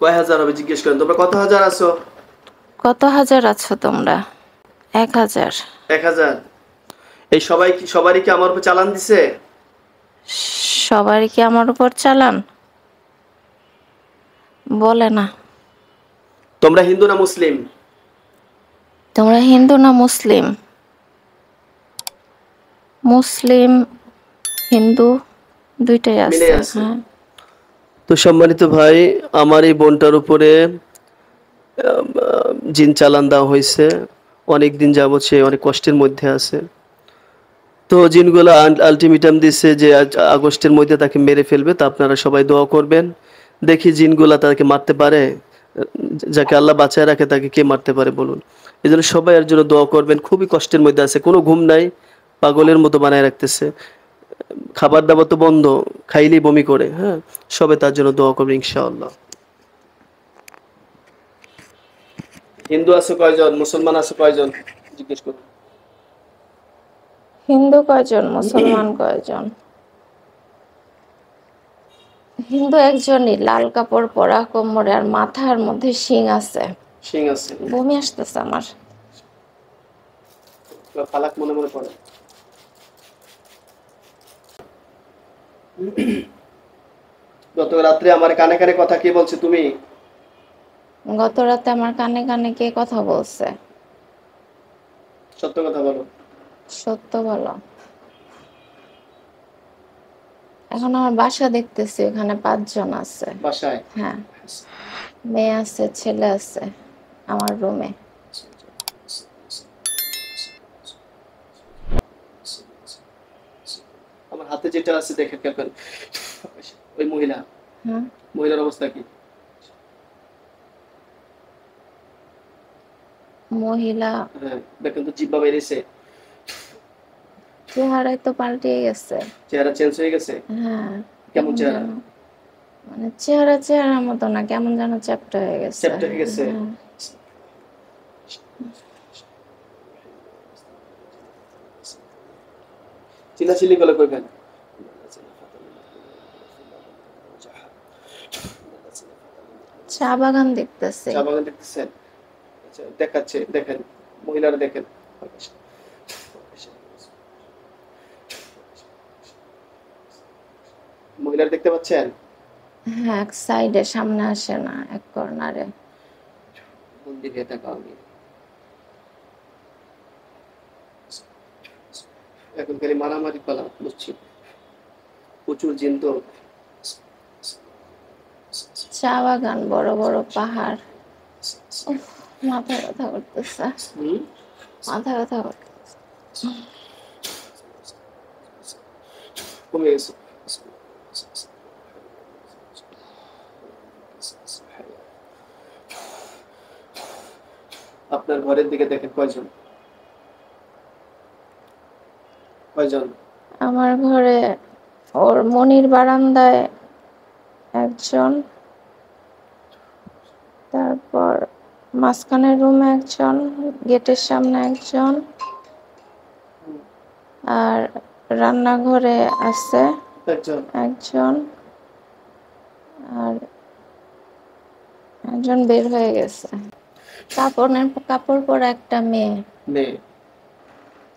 কয় হাজার হবে জিজ্ঞেস করেন। তোমরা কত হাজার আছো? কত হাজার আছো তোমরা? 1000। 1000। এই সবারই কি আমার উপর চালান দিছে? সবারই কি আমার উপর চালান? বলে না। তোমরা হিন্দু না মুসলিম? তোমরা হিন্দু না মুসলিম? মুসলিম হিন্দু দুইটাই মিলে আছে। আছে। হ্যাঁ। তো সম্মানিত ভাই, আমার এই বোনটার উপরে জিন চালান দেওয়া হয়েছে। অনেক দিন যাবৎ সে অনেক কষ্টের মধ্যে আছে। তো জিনগুলো আলটিমেটাম দিচ্ছে যে আগস্টের মধ্যে তাকে মেরে ফেলবে। তা আপনারা সবাই দোয়া করবেন। দেখি জিনগুলা তাকে মারতে পারে? যাকে আল্লাহ বাঁচায় রাখে তাকে কে মারতে পারে বলুন? এই জন্য সবাই এর জন্য দোয়া করবেন। খুবই কষ্টের মধ্যে আছে, কোনো ঘুম নাই, পাগলের মতো বানায় রাখতেছে। খাবার দাবার তো বন্ধ, খাইলেই বমি করে। হ্যাঁ, সবাই তার জন্য দোয়া করবে ইনশাআল্লাহ। হিন্দু আছে কয়জন, মুসলমান আছে কয়জন জিজ্ঞেস করুন। হিন্দু কয়জন, মুসলমান কয়জন? হিন্দু একজনই, লাল কাপড় পরা, কোমরে আর মাথার মধ্যে শিং আছে। শিং আছে। বমি আসতেছে আমার। ফালাক মনে মনে পড়ে। গত রাত্রে আমার কানে কানে কথা কে বলছে? তুমি? গত রাতে আমার কানে কানে কে কথা বলছে? সত্য কথা বলো। সত্য বলো। এখন আমার বাসা দেখতেছি, ওখানে 5 জন আছে। বাসায়? হ্যাঁ, মেয়ে আছে, ছেলে আছে আমার রুমে। আমার হাতে যেটা আছে দেখে খেয়াল করেন। ওই মহিলা, হ্যাঁ, মহিলার অবস্থা কি? মহিলা হ্যাঁ, দেখেন তো জিব্বা বেরিয়েছে। চেহারায় তো পাল্টে গেছে। চেহারা চেঞ্জ হয়ে গেছে। হ্যাঁ, কেমন চেহারা? যেন মানে চেহারার মতো না, কেমন যেন চ্যাপ্টা হয়ে গেছে। চ্যাপ্টা হয়ে গেছে। হ্যাঁ। চিল্লাচিল্লি করে কইবেন। চা বাগান দেখতেছে। চা বাগান দেখতেছেন? আচ্ছা, দেখাচ্ছে, দেখেন মহিলারা দেখেন। মহিলারা দেখতে পাচ্ছেন? হ্যাঁ, এক সাইডে, সামনে আসে না, এক কর্নারে। মন্দির হয়ে থাকা আমি এখন খালি মারামারি পালা বুঝছি। প্রচুর জিন তো। চা বাগান, বড় বড় পাহাড়। উফ, মাথা ব্যথা করতেছে, মাথা ব্যথা করতেছে। কমে গেছে। আপনার ঘরের দিকে দেখেন কয়জন? কয়জন? আমার ঘরে ওর মনির বারান্দায় একজন, তারপর মাঝখানের রুমে একজন, গেটের সামনে একজন, আর রান্নাঘরে আছে একজন, আর একজন বের হয়ে গেছে। কাপড় পরা একটা মেয়ে, মেয়ে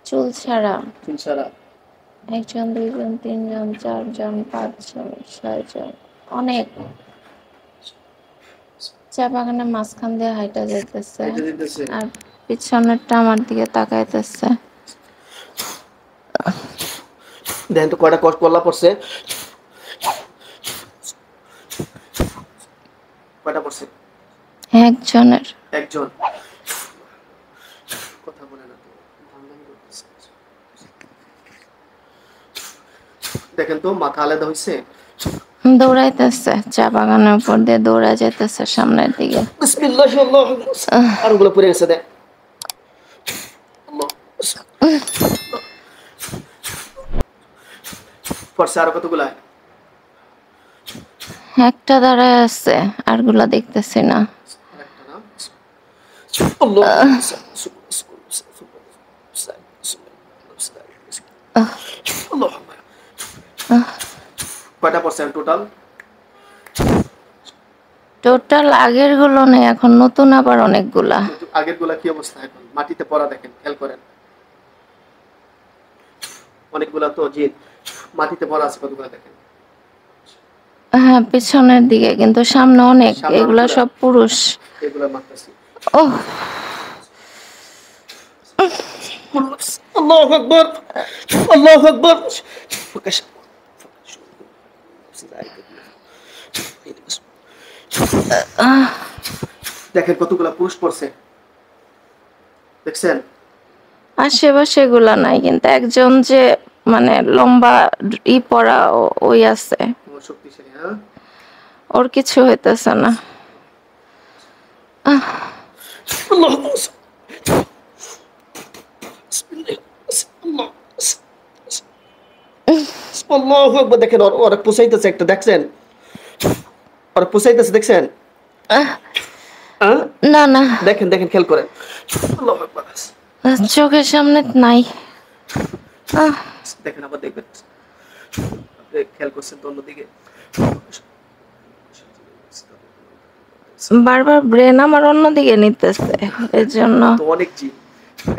চুল ছাড়া। চুল ছাড়া। 1 জন 2 জন 3 জন 4 জন 5 জন 6 জন, অনেক। চা বাগানের মাঝখান দিয়ে হাইটা যাইতেছে, আর পিছনেরটা আমার দিকে তাকাইতেছে। দেখেন তো কয়টা কল্লা পড়ছে? কয়টা পড়ছে? একজনের। একজন। কথা বলে না তো, দেখেন তো মাথা আলাদা হয়েছে। দৌড়াইতেছে, চা বাগানের উপর দিয়ে দৌড়া যেতেছে সামনের দিকে। বিসমিল্লাহ, আল্লাহ, আর ওগুলো পড়ে গেছে। দেখ পড়ছে আর কতগুলা? একটা দাঁড়ায় আছে, আরগুলা দেখতেছি না। কয়টা পড়ছে টোটাল? টোটাল আগের গুলো নেই, এখন নতুন আবার অনেকগুলা। কিন্তু আগের গুলা কি অবস্থা এখন মাটিতে পড়া দেখেন, খেয়াল করেন। অনেকগুলা তো জিন মাটিতে পড়া আছে, কতগুলা দেখেন। হ্যাঁ পিছনের দিকে, কিন্তু সামনে অনেক, সামনে এগুলা অনেকগুলা, সব পুরুষ। এগুলা মারতেছি। ওহ আল্লাহু আকবার, আল্লাহু আকবার। দেখেন কতগুলা পুরুষ পড়ছে, দেখছেন? আশেপাশে এগুলা নাই, কিন্তু একজন যে মানে লম্বা পরা ওই আছে, তোমার শক্তিশালী, হ্যাঁ। ওর কিছু হইতেছে না। আল্লাহু আকবার। আল্লাহু আকবার। দেখেন ওরা পুষাইতেছে একটা, দেখছেন? ওরা পুষাইতেছে, দেখছেন? হ্যাঁ? না না, দেখেন দেখেন, খেয়াল করেন। আল্লাহু আকবার। চোখের সামনে নাই। দেখেন, আবার দেখবেন। আপনি খেয়াল করছেন তো অন্যদিকে? বারবার ব্রেন আমার অন্যদিকে নিতেছে, এর জন্য। তো অনেক জিন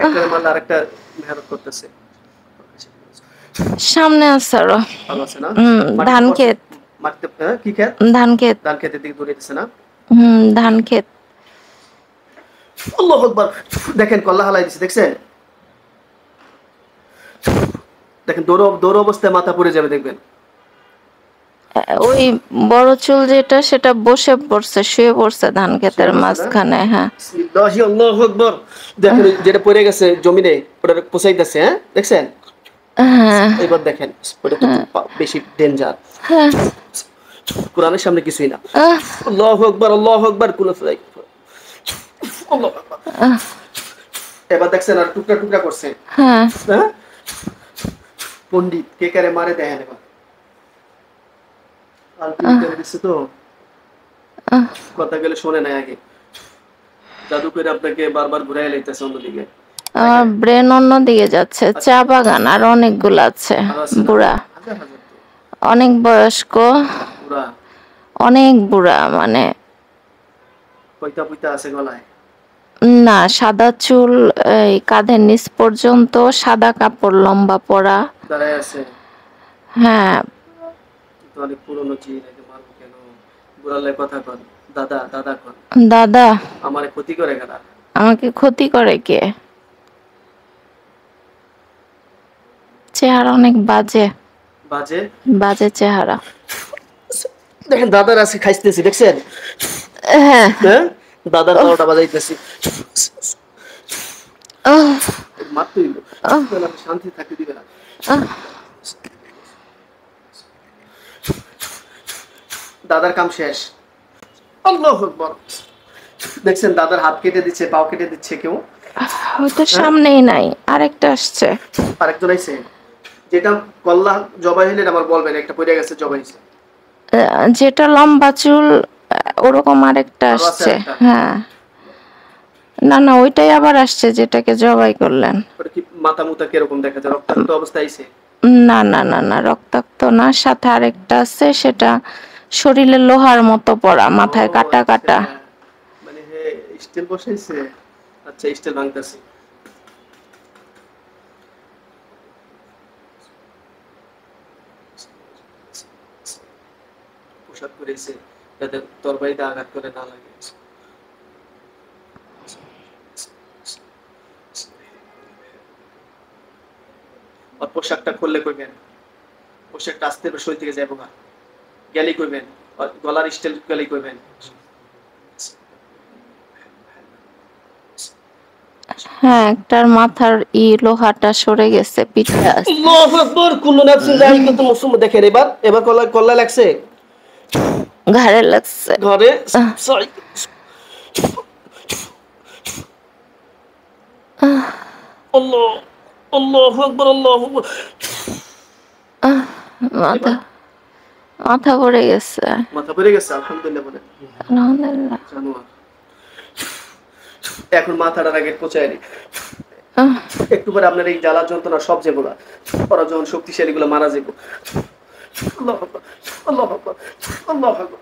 একটা মারলে আরেকটা মেহনত করতেছে। সামনে আছে আরো। ভালো আছে না? ধান ক্ষেত। মাটিতে, হ্যাঁ, কি ক্ষেত? ধান ক্ষেত। ধান ক্ষেতের দিকে দৌড়াইতেছে না? ধান ক্ষেত। আল্লাহু আকবার। দেখেন কল্লা হালাই দিছে, দেখছেন? দেখেন দৌড় অবস্থায় মাথা পড়ে যাবে, দেখবেন। ওই বড় চুল যেটা, সেটা বসে পড়ছে, শুয়ে পড়ছে ধান ক্ষেতের মাঝখানে। হ্যাঁ বিসমিল্লাহি আল্লাহু আকবার। দেখেন যেটা পড়ে গেছে জমিনে, ওটা পোছাইতেছে, হ্যাঁ, দেখছেন? হ্যাঁ এবার দেখেন, ওটা তো বেশি ডেঞ্জার। হ্যাঁ। কোরআনের সামনে কিছুই না। আল্লাহু আকবার, আল্লাহু আকবার। আল্লাহু আকবার। এবার দেখছেন আর টুকরা টুকরা করছে, হ্যাঁ হ্যাঁ। পণ্ডিত কে কারে মারে দেখেন এবার। আলটিমেট দিচ্ছে তো, কথা গেলে শোনে নাই আগে। জাদু করে আপনাকে বারবার ঘুরাই লাইতেছে অন্যদিকে। আমার ব্রেন অন্যদিকে যাচ্ছে। চা বাগান আর অনেকগুলো আছে, ভালো আছে না? বুড়া, হাজার হাজার তো। অনেক বয়স্ক, পুরা অনেক বুড়া, মানে পয়তা পয়তা আছে গলায়। না, সাদা চুল, এই কাঁধের নিচ পর্যন্ত, সাদা কাপড় লম্বা পরা। দাঁড়ায় আছে। হ্যাঁ। কিন্তু অনেক পুরনো জিন, একে মারবো কেন? বুড়ালে কথা কন, দাদা দাদা কন। দাদা, আমারে ক্ষতি করে কারা? আমাকে ক্ষতি করে কে? চেহারা অনেক বাজে, বাজে বাজে চেহারা। দেখেন দাদার আছে খাইতেছি, দেখছেন? হ্যাঁ। হ্যাঁ, দাদার বারোটা বাজাইতেছি। মারতেই শান্তি থাকতে দিবে না। দাদার কাম শেষ। আল্লাহু আকবার। দেখছেন দাদার হাত কেটে দিচ্ছে, পাও কেটে দিচ্ছে কেউ। হয়তো সামনেই নাই, আরেকটা আসছে। আরেকজন আইছে, যেটা কল্লা জবাই হইলে আমার বলবেন, একটা পড়ে গেছে জবাই হইছে। যেটা লম্বা চুল, ওরকম আরেকটা আরো আছে আসছে। আরেকটা। হ্যাঁ, না না, ওইটাই আবার আসছে যেটাকে জবাই করলেন। ওটা কি মাথা মুথা কিরকম দেখা যায়? রক্তাক্ত অবস্থায় আইছে? না না না না, রক্তাক্ত না, সাথে আরেকটা আছে, সেটা শরীরে লোহার মতো পড়া, মাথায় ও কাটা আচ্ছা, কাটা। মানে হে স্টিল বসাইছে। আচ্ছা, স্টিল ভাঙতাছি। পোশাক করেছে যাতে তরবারিতে আঘাত করে না লাগে। আর পোশাকটা খুললে কইবেন, পোশাকটা আস্তে করে শরীর থেকে যাবো না, গেলি কইবেন। আর গলার স্টাইল গেলি কইবেন। হ্যাঁ, একটার মাথার লোহাটা সরে গেছে, পিঠে আছে। আল্লাহু আকবার। কুল্লু নাফসিন যায়িকাতুল মাউত। দেখেন এবার এবার কল্লা লাগছে, ঘাড়ে লাগছে। ঘরে সরি। আল্লাহ, আল্লাহু আকবার, আল্লাহু আকবার। মাথা, মাথা পড়ে গেছে। মাথা পড়ে গেছে, আলহামদুলিল্লাহ বলেন। আলহামদুলিল্লাহ। জানোয়ার। এখন মাথাটার আগে পচায় নি। একটু পরে আপনার এই জ্বালা যন্ত্রণা সব যাবো না। ওরা যখন শক্তিশালী গুলো মারা যাবো। আল্লাহু আকবার, আল্লাহু আকবার, আল্লাহু আকবার।